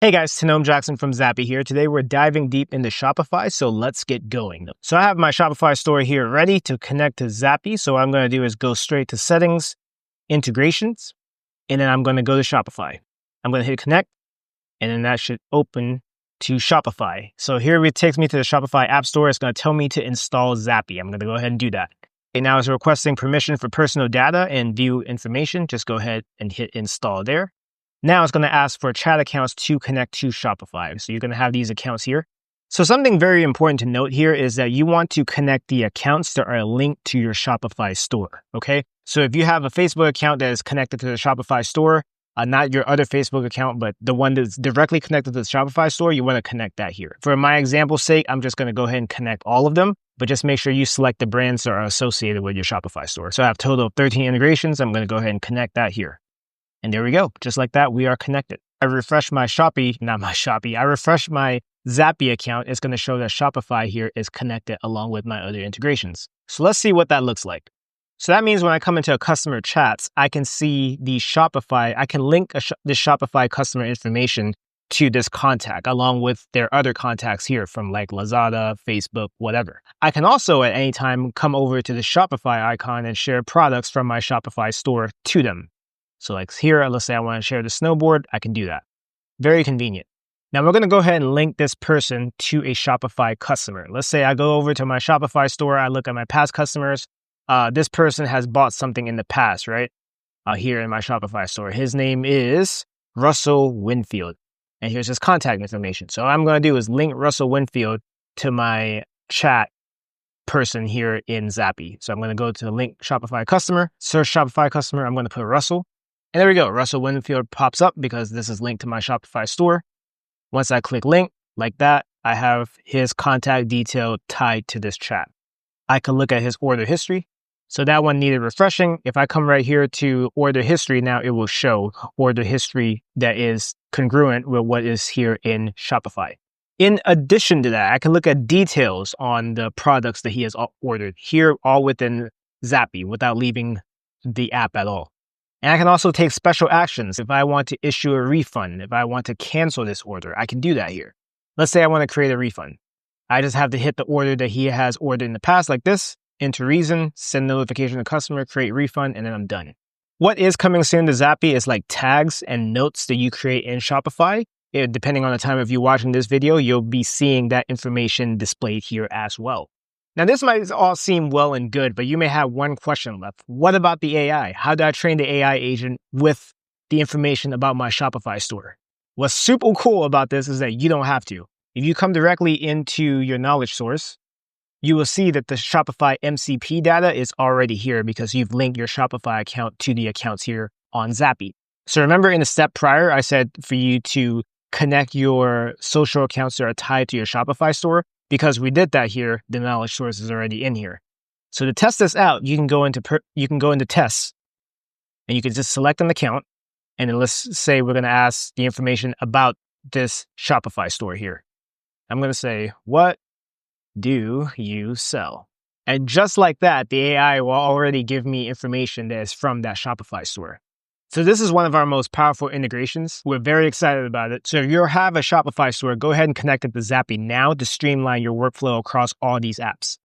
Hey guys, Tanome Jackson from Zaapi here. Today we're diving deep into Shopify, so let's get going. So I have my Shopify store here ready to connect to Zaapi. So what I'm going to do is go straight to Settings, Integrations, and then I'm going to go to Shopify. I'm going to hit Connect, and then that should open to Shopify. So here it takes me to the Shopify App Store. It's going to tell me to install Zaapi. I'm going to go ahead and do that. Okay, now it's requesting permission for personal data and view information. Just go ahead and hit Install there. Now it's going to ask for chat accounts to connect to Shopify. So you're going to have these accounts here. So something very important to note here is that you want to connect the accounts that are linked to your Shopify store, okay? So if you have a Facebook account that is connected to the Shopify store, not your other Facebook account, but the one that's directly connected to the Shopify store, you want to connect that here. For my example's sake, I'm just going to go ahead and connect all of them, but just make sure you select the brands that are associated with your Shopify store. So I have a total of 13 integrations. I'm going to go ahead and connect that here. And there we go. Just like that, we are connected. I refresh my I refresh my Zaapi account. It's going to show that Shopify here is connected along with my other integrations. So let's see what that looks like. So that means when I come into a customer chats, I can see the Shopify. I can link the Shopify customer information to this contact along with their other contacts here from like Lazada, Facebook, whatever. I can also at any time come over to the Shopify icon and share products from my Shopify store to them. So like here, let's say I want to share the snowboard, I can do that. Very convenient. Now we're going to go ahead and link this person to a Shopify customer. Let's say I go over to my Shopify store, I look at my past customers. This person has bought something in the past, right? Here in my Shopify store. His name is Russell Winfield. And here's his contact information. So what I'm going to do is link Russell Winfield to my chat person here in Zaapi. So I'm going to go to link Shopify customer, search Shopify customer. I'm going to put Russell. And there we go. Russell Winfield pops up because this is linked to my Shopify store. Once I click link like that, I have his contact detail tied to this chat. I can look at his order history. So that one needed refreshing. If I come right here to order history, now it will show order history that is congruent with what is here in Shopify. In addition to that, I can look at details on the products that he has ordered here, all within Zaapi without leaving the app at all. And I can also take special actions. If I want to issue a refund, if I want to cancel this order, I can do that here. Let's say I want to create a refund. I just have to hit the order that he has ordered in the past like this, enter reason, send notification to customer, create refund, and then I'm done. What is coming soon to Zaapi is like tags and notes that you create in Shopify. Depending on the time of you watching this video, you'll be seeing that information displayed here as well. Now, this might all seem well and good, but you may have one question left. What about the AI? How do I train the AI agent with the information about my Shopify store? What's super cool about this is that you don't have to. If you come directly into your knowledge source, you will see that the Shopify MCP data is already here because you've linked your Shopify account to the accounts here on Zaapi. So remember in the step prior, I said for you to connect your social accounts that are tied to your Shopify store. Because we did that here, the knowledge source is already in here. So to test this out, you can go into tests, and you can just select an account, and then let's say we're going to ask the information about this Shopify store here. I'm going to say, what do you sell? And just like that, the AI will already give me information that is from that Shopify store. So this is one of our most powerful integrations. We're very excited about it. So if you have a Shopify store, go ahead and connect it to Zaapi now to streamline your workflow across all these apps.